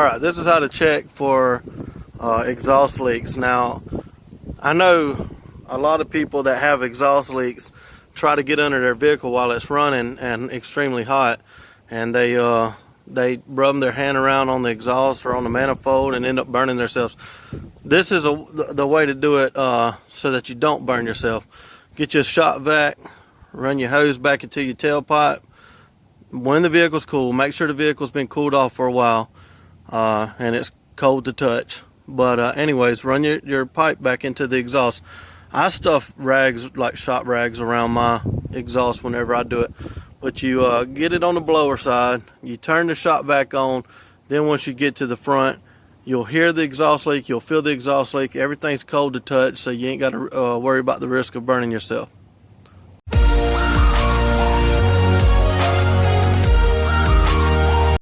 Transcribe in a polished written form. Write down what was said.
Alright, this is how to check for exhaust leaks. Now, I know a lot of people that have exhaust leaks try to get under their vehicle while it's running and extremely hot, and they rub their hand around on the exhaust or on the manifold and end up burning themselves. This is the way to do it so that you don't burn yourself. Get your shop vac, run your hose back into your tailpipe. When the vehicle's cool, make sure the vehicle's been cooled off for a while and it's cold to touch. But anyways, run your pipe back into the exhaust. I stuff rags, like shop rags, around my exhaust whenever I do it. But you get it on the blower side, you turn the shop vac on, then once you get to the front, you'll hear the exhaust leak, you'll feel the exhaust leak, everything's cold to touch, so you ain't got to worry about the risk of burning yourself.